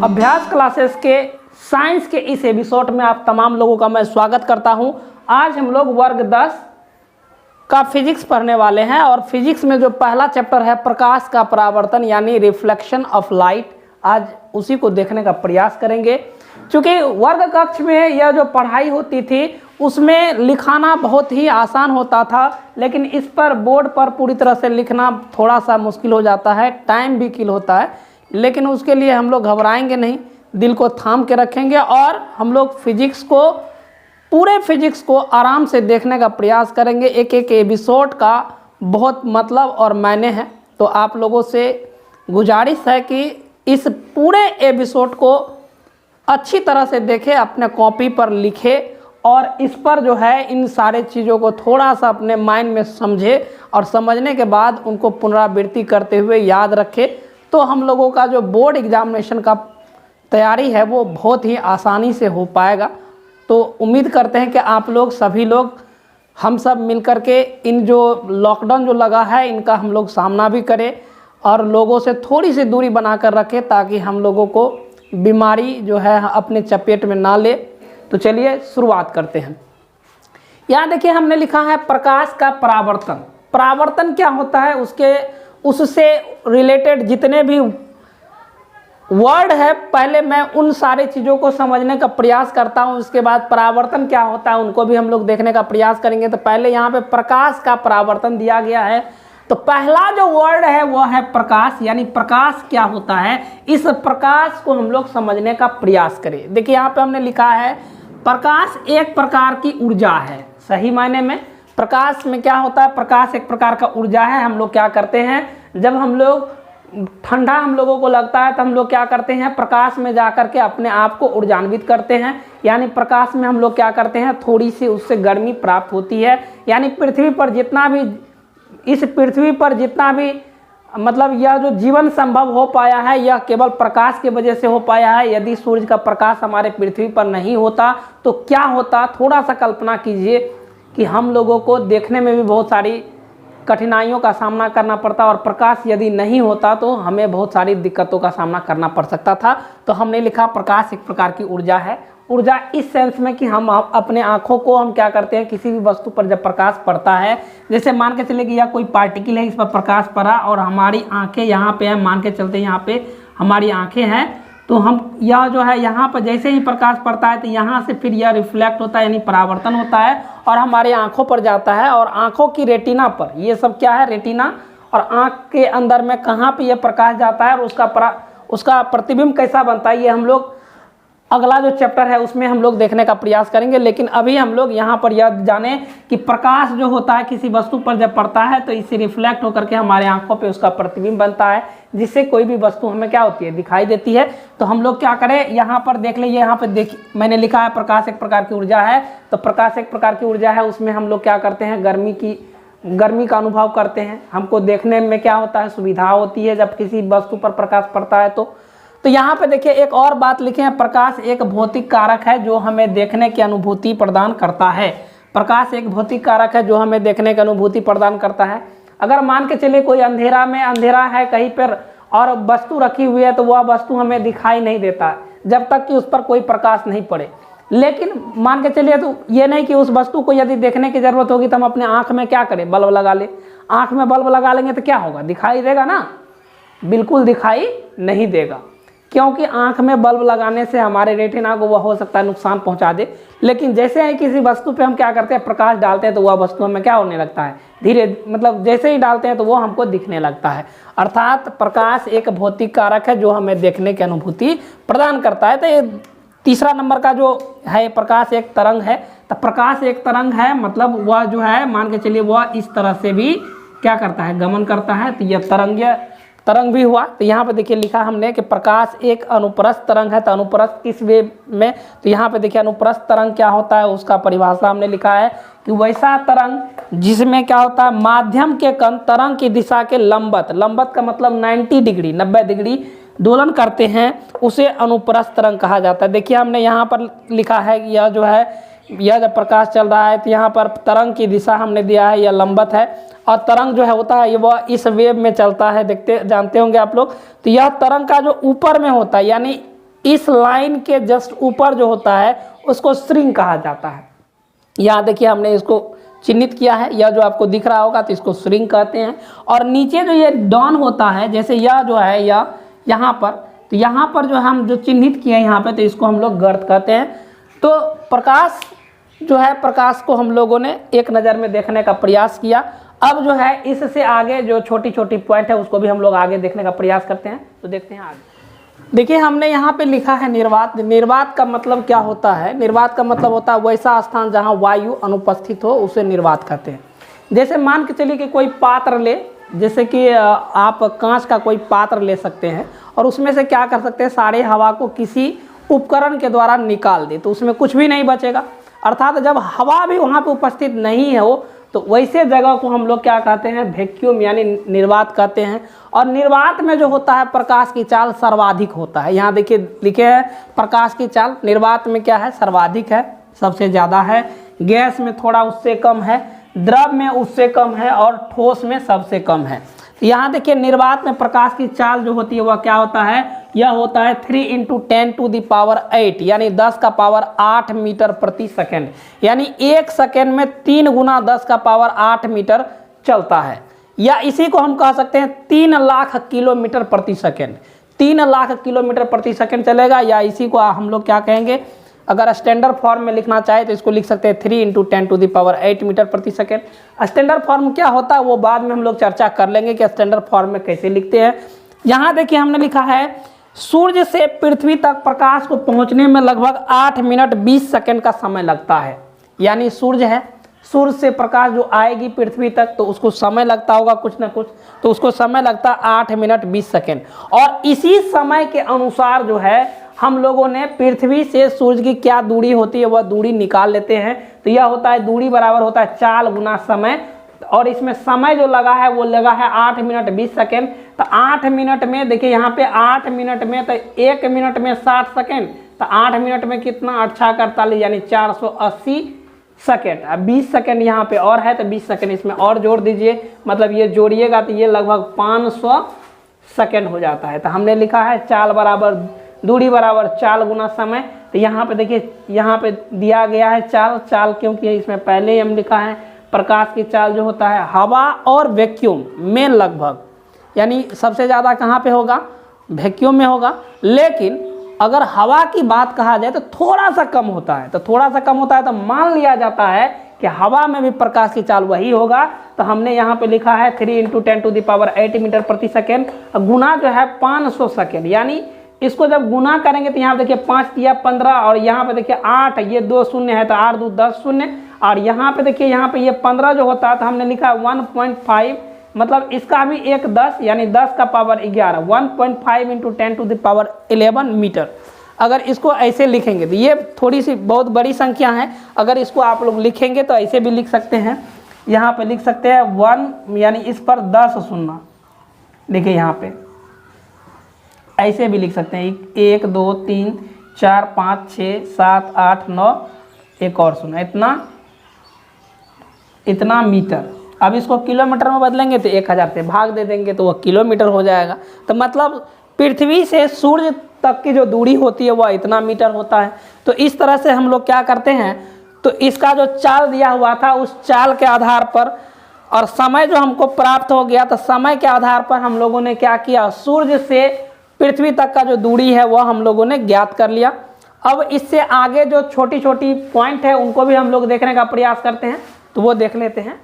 अभ्यास क्लासेस के साइंस के इस एपिसोड में आप तमाम लोगों का मैं स्वागत करता हूं। आज हम लोग वर्ग 10 का फिजिक्स पढ़ने वाले हैं और फिजिक्स में जो पहला चैप्टर है प्रकाश का परावर्तन यानी रिफ्लेक्शन ऑफ लाइट, आज उसी को देखने का प्रयास करेंगे। क्योंकि वर्ग कक्ष में यह जो पढ़ाई होती थी उसमें लिखाना बहुत ही आसान होता था, लेकिन इस पर बोर्ड पर पूरी तरह से लिखना थोड़ा सा मुश्किल हो जाता है, टाइम भी किल होता है। लेकिन उसके लिए हम लोग घबराएंगे नहीं, दिल को थाम के रखेंगे और हम लोग पूरे फिजिक्स को आराम से देखने का प्रयास करेंगे। एक एक एपिसोड का बहुत मतलब और मायने हैं, तो आप लोगों से गुजारिश है कि इस पूरे एपिसोड को अच्छी तरह से देखें, अपने कॉपी पर लिखें और इस पर जो है इन सारे चीज़ों को थोड़ा सा अपने माइंड में समझे और समझने के बाद उनको पुनरावृत्ति करते हुए याद रखें। तो हम लोगों का जो बोर्ड एग्जामिनेशन का तैयारी है वो बहुत ही आसानी से हो पाएगा। तो उम्मीद करते हैं कि आप लोग सभी लोग हम सब मिलकर के इन जो लॉकडाउन जो लगा है इनका हम लोग सामना भी करें और लोगों से थोड़ी सी दूरी बनाकर रखें ताकि हम लोगों को बीमारी जो है अपने चपेट में ना ले। तो चलिए शुरुआत करते हैं। यहाँ देखिए हमने लिखा है प्रकाश का परावर्तन। परावर्तन क्या होता है, उससे रिलेटेड जितने भी वर्ड है पहले मैं उन सारे चीज़ों को समझने का प्रयास करता हूँ, उसके बाद परावर्तन क्या होता है उनको भी हम लोग देखने का प्रयास करेंगे। तो पहले यहाँ पे प्रकाश का परावर्तन दिया गया है, तो पहला जो वर्ड है वो है प्रकाश, यानी प्रकाश क्या होता है, इस प्रकाश को हम लोग समझने का प्रयास करें। देखिए यहाँ पे हमने लिखा है प्रकाश एक प्रकार की ऊर्जा है। सही मायने में प्रकाश में क्या होता है, प्रकाश एक प्रकार का ऊर्जा है। हम लोग क्या करते हैं, जब हम लोग ठंडा हम लोगों को लगता है तो हम लोग क्या करते हैं, प्रकाश में जाकर के अपने आप को ऊर्जान्वित करते हैं। यानी प्रकाश में हम लोग क्या करते हैं, थोड़ी सी उससे गर्मी प्राप्त होती है। यानी इस पृथ्वी पर जितना भी मतलब यह जो जीवन संभव हो पाया है यह केवल प्रकाश की वजह से हो पाया है। यदि सूर्य का प्रकाश हमारे पृथ्वी पर नहीं होता तो क्या होता, थोड़ा सा कल्पना कीजिए कि हम लोगों को देखने में भी बहुत सारी कठिनाइयों का सामना करना पड़ता और प्रकाश यदि नहीं होता तो हमें बहुत सारी दिक्कतों का सामना करना पड़ सकता था। तो हमने लिखा प्रकाश एक प्रकार की ऊर्जा है। ऊर्जा इस सेंस में कि हम अपने आँखों को हम क्या करते हैं, किसी भी वस्तु पर जब प्रकाश पड़ता है, जैसे मान के चले कि यह कोई पार्टिकल है, इस पर प्रकाश पड़ा और हमारी आँखें यहाँ पे हैं, मान के चलते यहाँ पे हमारी आँखें हैं, तो हम यह जो है यहाँ पर जैसे ही प्रकाश पड़ता है तो यहाँ से फिर यह रिफ्लेक्ट होता है यानी परावर्तन होता है और हमारे आँखों पर जाता है और आँखों की रेटिना पर, ये सब क्या है रेटिना, और आँख के अंदर में कहाँ पे यह प्रकाश जाता है और उसका प्रतिबिंब कैसा बनता है, ये हम लोग अगला जो चैप्टर है उसमें हम लोग देखने का प्रयास करेंगे। लेकिन अभी हम लोग यहाँ पर यह जाने कि प्रकाश जो होता है किसी वस्तु पर जब पड़ता है तो इससे रिफ्लेक्ट होकर के हमारे आंखों पे उसका प्रतिबिंब बनता है, जिससे कोई भी वस्तु हमें क्या होती है, दिखाई देती है। तो हम लोग क्या करें, यहाँ पर देख लीजिए, यहाँ पर देखिए मैंने लिखा है प्रकाश एक प्रकार की ऊर्जा है। तो प्रकाश एक प्रकार की ऊर्जा है, उसमें हम लोग क्या करते हैं, गर्मी का अनुभव करते हैं। हमको देखने में क्या होता है, सुविधा होती है जब किसी वस्तु पर प्रकाश पड़ता है। तो यहाँ पे देखिए एक और बात लिखे हैं, प्रकाश एक भौतिक कारक है जो हमें देखने की अनुभूति प्रदान करता है। प्रकाश एक भौतिक कारक है जो हमें देखने की अनुभूति प्रदान करता है। अगर मान के चलिए कोई अंधेरा है कहीं पर और वस्तु रखी हुई है तो वह वस्तु हमें दिखाई नहीं देता जब तक कि उस पर कोई प्रकाश नहीं पड़े। लेकिन मान के चलिए तो ये नहीं कि उस वस्तु को यदि देखने की जरूरत होगी तो हम अपने आँख में क्या करें, बल्ब लगा ले। आँख में बल्ब लगा लेंगे तो क्या होगा, दिखाई देगा ना, बिल्कुल दिखाई नहीं देगा, क्योंकि आंख में बल्ब लगाने से हमारे रेटिना को वह हो सकता है नुकसान पहुंचा दे। लेकिन जैसे ही किसी वस्तु पे हम क्या करते हैं, प्रकाश डालते हैं तो वह वस्तु हमें क्या होने लगता है, मतलब जैसे ही डालते हैं तो वो हमको दिखने लगता है। अर्थात प्रकाश एक भौतिक कारक है जो हमें देखने की अनुभूति प्रदान करता है। तो ये तीसरा नंबर का जो है, प्रकाश एक तरंग है। तो प्रकाश एक तरंग है मतलब वह जो है मान के चलिए वह इस तरह से भी क्या करता है, गमन करता है। तो यह तरंग भी हुआ। तो यहाँ पे देखिए लिखा हमने कि प्रकाश एक अनुप्रस्थ तरंग है। तो अनुप्रस्थ किस वे में, तो यहाँ पे देखिए अनुप्रस्थ तरंग क्या होता है उसका परिभाषा हमने लिखा है कि वैसा तरंग जिसमें क्या होता है, माध्यम के कण तरंग की दिशा के लंबत का मतलब 90 डिग्री दोलन करते हैं, उसे अनुप्रस्थ तरंग कहा जाता है। देखिए हमने यहाँ पर लिखा है कि यह जब प्रकाश चल रहा है तो यहाँ पर तरंग की दिशा हमने दिया है, यह लंबत है और तरंग जो है होता है ये वह इस वेव में चलता है, जानते होंगे आप लोग। तो यह तरंग का जो ऊपर में होता है यानी इस लाइन के जस्ट ऊपर जो होता है उसको श्रिंक कहा जाता है। यहाँ देखिए हमने इसको चिन्हित किया है, यह जो आपको दिख रहा होगा तो इसको श्रिंक कहते हैं। और नीचे जो ये डाउन होता है, जैसे यह जो है यह यहाँ पर, तो यहाँ पर जो हम जो चिन्हित किए हैं यहाँ पे, तो इसको हम लोग गर्त कहते हैं। तो प्रकाश जो है, प्रकाश को हम लोगों ने एक नज़र में देखने का प्रयास किया। अब जो है इससे आगे जो छोटी छोटी पॉइंट है उसको भी हम लोग आगे देखने का प्रयास करते हैं। तो देखते हैं आगे। देखिए हमने यहाँ पे लिखा है निर्वात। निर्वात का मतलब क्या होता है? निर्वात का मतलब होता है वैसा स्थान जहाँ वायु अनुपस्थित हो, उसे निर्वात कहते हैं। जैसे मान के चलिए कि कोई पात्र ले, जैसे कि आप कांच का कोई पात्र ले सकते हैं और उसमें से क्या कर सकते हैं, सारे हवा को किसी उपकरण के द्वारा निकाल दे तो उसमें कुछ भी नहीं बचेगा। अर्थात जब हवा भी वहाँ पे उपस्थित नहीं है हो, तो वैसे जगह को हम लोग क्या कहते हैं, वैक्यूम यानी निर्वात कहते हैं। और निर्वात में जो होता है प्रकाश की चाल सर्वाधिक होता है। यहाँ देखिए लिखे हैं प्रकाश की चाल निर्वात में क्या है, सर्वाधिक है, सबसे ज़्यादा है। गैस में थोड़ा उससे कम है, द्रव में उससे कम है और ठोस में सबसे कम है। तो यहाँ देखिए निर्वात में प्रकाश की चाल जो होती है वह क्या होता है, यह होता है 3 × 10⁸ यानी 10⁸ मीटर प्रति सेकेंड, यानी 1 सेकेंड में 3 × 10⁸ मीटर चलता है। या इसी को हम कह सकते हैं 3 लाख किलोमीटर प्रति सेकेंड। 3 लाख किलोमीटर प्रति सेकेंड चलेगा, या इसी को हम लोग क्या कहेंगे, अगर स्टैंडर्ड फॉर्म में लिखना चाहे तो इसको लिख सकते हैं 3 × 10⁸ मीटर प्रति सेकेंड। स्टैंडर्ड फॉर्म क्या होता है वो बाद में हम लोग चर्चा कर लेंगे कि स्टैंडर्ड फॉर्म में कैसे लिखते हैं। यहाँ देखिए हमने लिखा है सूर्य से पृथ्वी तक प्रकाश को पहुँचने में लगभग 8 मिनट 20 सेकेंड का समय लगता है। यानी सूर्य है, सूर्य से प्रकाश जो आएगी पृथ्वी तक तो उसको समय लगता होगा कुछ ना कुछ, तो उसको समय लगता है 8 मिनट 20 सेकेंड। और इसी समय के अनुसार जो है हम लोगों ने पृथ्वी से सूर्य की क्या दूरी होती है वह दूरी निकाल लेते हैं। तो यह होता है दूरी बराबर होता है चाल गुना समय, और इसमें समय जो लगा है वो लगा है 8 मिनट 20 सेकेंड। तो 8 मिनट में देखिए यहाँ पे 8 मिनट में तो 1 मिनट में 60 सेकेंड, तो 8 मिनट में कितना 8 × 6 = 48 यानी 480 सेकेंड। अब 20 सेकेंड यहाँ पे और है तो 20 सेकेंड इसमें और जोड़ दीजिए, मतलब ये जोड़िएगा तो ये लगभग 500 सेकेंड हो जाता है। तो हमने लिखा है चाल बराबर दूरी बराबर चाल गुना समय। तो यहाँ पे देखिए यहाँ पे दिया गया है चाल क्योंकि इसमें पहले ही हम लिखा है प्रकाश की चाल जो होता है हवा और वैक्यूम में लगभग, यानी सबसे ज़्यादा कहाँ पे होगा, वैक्यूम में होगा। लेकिन अगर हवा की बात कहा जाए तो थोड़ा सा कम होता है, तो थोड़ा सा कम होता है तो मान लिया जाता है कि हवा में भी प्रकाश की चाल वही होगा। तो हमने यहाँ पे लिखा है 3 × 10⁸ मीटर प्रति सेकेंड गुना जो है 500 सेकेंड, यानी इसको जब गुना करेंगे तो यहाँ देखिए 5 × 15 और यहाँ पे देखिए 8, ये 2 शून्य है तो 8 × 2 = 10 शून्य, और यहाँ पे देखिए यहाँ पे ये 15 जो होता है तो हमने लिखा 1.5, मतलब इसका भी एक 10 यानी 10⁻11 1.5 × 10⁻11 मीटर। अगर इसको ऐसे लिखेंगे तो ये थोड़ी सी बहुत बड़ी संख्या है, अगर इसको आप लोग लिखेंगे तो ऐसे भी लिख सकते हैं। यहाँ पे लिख सकते हैं 1 यानी इस पर 10 शून्य, देखिए यहाँ पे ऐसे भी लिख सकते हैं 1 2 3 4 5 6 7 8 9 एक और शून्य, इतना मीटर। अब इसको किलोमीटर में बदलेंगे तो 1000 से भाग दे देंगे तो वह किलोमीटर हो जाएगा। तो मतलब पृथ्वी से सूर्य तक की जो दूरी होती है वह इतना मीटर होता है। तो इस तरह से हम लोग क्या करते हैं, तो इसका जो चाल दिया हुआ था उस चाल के आधार पर और समय जो हमको प्राप्त हो गया, तो समय के आधार पर हम लोगों ने क्या किया, सूर्य से पृथ्वी तक का जो दूरी है वह हम लोगों ने ज्ञात कर लिया। अब इससे आगे जो छोटी छोटी पॉइंट है उनको भी हम लोग देखने का प्रयास करते हैं, तो वो देख लेते हैं।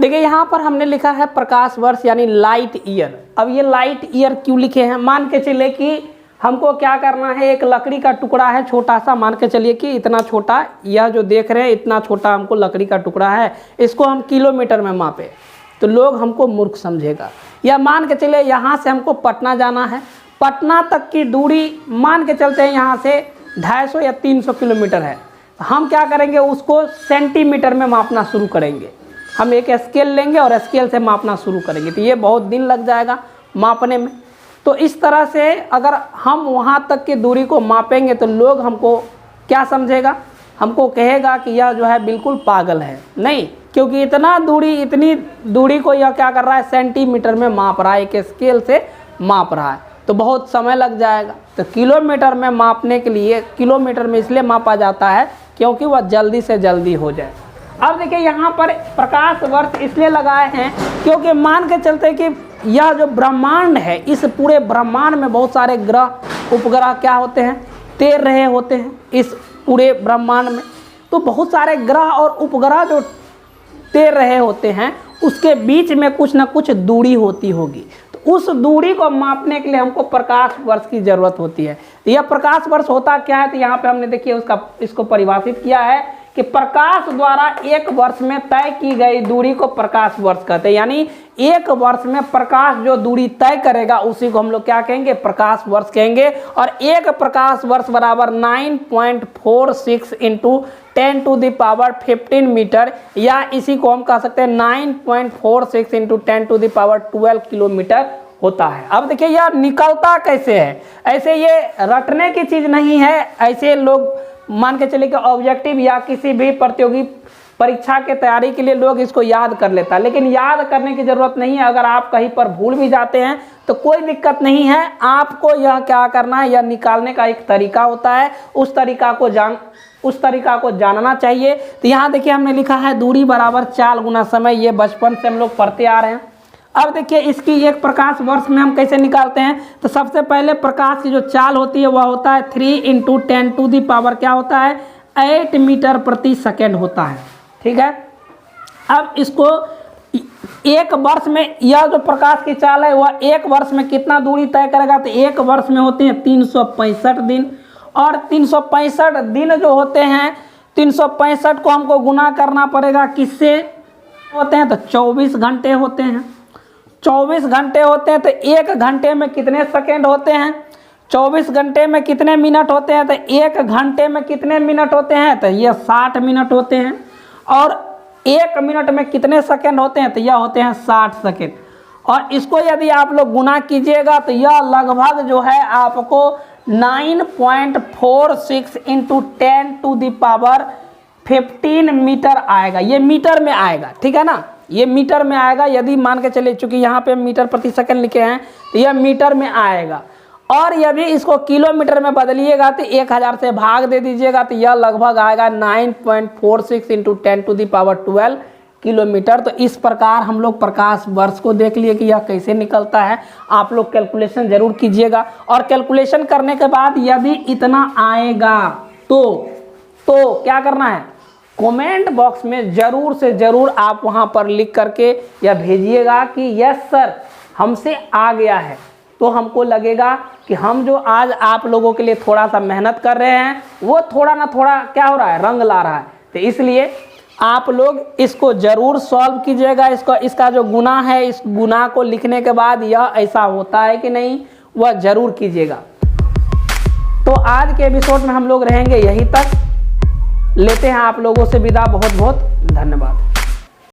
देखिए यहाँ पर हमने लिखा है प्रकाश वर्ष यानी लाइट ईयर। अब ये लाइट ईयर क्यों लिखे हैं, मान के चलिए कि हमको क्या करना है, एक लकड़ी का टुकड़ा है छोटा सा, मान के चलिए कि इतना छोटा, यह जो देख रहे हैं इतना छोटा हमको लकड़ी का टुकड़ा है, इसको हम किलोमीटर में मापे तो लोग हमको मूर्ख समझेगा। या मान के चलिए यहाँ से हमको पटना जाना है, पटना तक की दूरी मान के चलते हैं यहाँ से 250 या 300 किलोमीटर है, हम क्या करेंगे उसको सेंटीमीटर में मापना शुरू करेंगे। हम एक स्केल लेंगे और स्केल से मापना शुरू करेंगे, तो ये बहुत दिन लग जाएगा मापने में। तो इस तरह से अगर हम वहाँ तक की दूरी को मापेंगे तो लोग हमको क्या समझेगा, हमको कहेगा कि यह जो है बिल्कुल पागल है। नहीं, क्योंकि इतनी दूरी को यह क्या कर रहा है, सेंटीमीटर में माप रहा है, एक स्केल से माप रहा है। तो बहुत समय लग जाएगा। तो किलोमीटर में मापने के लिए, किलोमीटर में इसलिए मापा जाता है क्योंकि वह जल्दी से जल्दी हो जाए। अब देखिए यहाँ पर प्रकाश वर्ष इसलिए लगाए हैं क्योंकि मान के चलते कि यह जो ब्रह्मांड है, इस पूरे ब्रह्मांड में बहुत सारे ग्रह उपग्रह क्या होते हैं, तैर रहे होते हैं इस पूरे ब्रह्मांड में। तो बहुत सारे ग्रह और उपग्रह जो तैर रहे होते हैं उसके बीच में कुछ ना कुछ दूरी होती होगी। तो उस दूरी को मापने के लिए हमको प्रकाश वर्ष की ज़रूरत होती है। तो यह प्रकाश वर्ष होता क्या है, तो यहाँ पे हमने देखिए इसको परिभाषित किया है कि प्रकाश द्वारा एक वर्ष में तय की गई दूरी को प्रकाश वर्ष कहते हैं। यानी एक वर्ष में प्रकाश जो दूरी तय करेगा उसी को हम लोग क्या कहेंगे, प्रकाश वर्ष कहेंगे। और एक प्रकाश वर्ष बराबर 9.46 इंटू 10⁻15 मीटर, या इसी को हम कह सकते हैं 9.46 इंटू 10⁻12 किलोमीटर होता है। अब देखिए यह निकलता कैसे है, ऐसे ये रटने की चीज़ नहीं है। ऐसे लोग मान के चलिए कि ऑब्जेक्टिव या किसी भी प्रतियोगी परीक्षा के तैयारी के लिए लोग इसको याद कर लेता है, लेकिन याद करने की ज़रूरत नहीं है। अगर आप कहीं पर भूल भी जाते हैं तो कोई दिक्कत नहीं है। आपको यह क्या करना है, यह निकालने का एक तरीका होता है, उस तरीका को जानना चाहिए। तो यहाँ देखिए हमने लिखा है दूरी बराबर चाल गुना समय। ये बचपन से हम लोग पढ़ते आ रहे हैं। अब देखिए इसकी एक प्रकाश वर्ष में हम कैसे निकालते हैं, तो सबसे पहले प्रकाश की जो चाल होती है वह होता है 3 इंटू 10⁻, क्या होता है, 8 मीटर प्रति सेकेंड होता है। ठीक है, अब इसको एक वर्ष में, यह जो प्रकाश की चाल है वह एक वर्ष में कितना दूरी तय करेगा, तो एक वर्ष में होते हैं 365 दिन। और 365 दिन जो होते हैं, 365 को हमको गुना करना पड़ेगा किससे, होते हैं तो 24 घंटे होते हैं। 24 घंटे होते हैं तो एक घंटे में कितने सेकेंड होते हैं, 24 घंटे में कितने मिनट होते हैं, तो एक घंटे में कितने मिनट होते हैं, तो ये 60 मिनट होते हैं। और एक मिनट में कितने सेकेंड होते हैं, तो यह होते हैं 60 सेकेंड। और इसको यदि आप लोग गुना कीजिएगा तो यह लगभग जो है आपको 9.46 इंटू 10⁻15 मीटर आएगा। ये मीटर में आएगा, ठीक है ना, ये मीटर में आएगा। यदि मान के चलिए, चूंकि यहाँ पे मीटर प्रति सेकंड लिखे हैं तो यह मीटर में आएगा। और यदि इसको किलोमीटर में बदलिएगा तो 1000 से भाग दे दीजिएगा तो यह लगभग आएगा 9.46 इंटू 10⁻12 किलोमीटर। तो इस प्रकार हम लोग प्रकाश वर्ष को देख लिए कि यह कैसे निकलता है। आप लोग कैलकुलेशन जरूर कीजिएगा, और कैलकुलेशन करने के बाद यदि इतना आएगा तो क्या करना है, कमेंट बॉक्स में ज़रूर से ज़रूर आप वहां पर लिख करके या भेजिएगा कि यस सर हमसे आ गया है। तो हमको लगेगा कि हम जो आज आप लोगों के लिए थोड़ा सा मेहनत कर रहे हैं वो थोड़ा ना थोड़ा क्या हो रहा है, रंग ला रहा है। तो इसलिए आप लोग इसको ज़रूर सॉल्व कीजिएगा। इसका जो गुना है, इस गुना को लिखने के बाद यह ऐसा होता है कि नहीं, वह ज़रूर कीजिएगा। तो आज के एपिसोड में हम लोग रहेंगे यहीं तक, लेते हैं आप लोगों से विदा। बहुत बहुत धन्यवाद।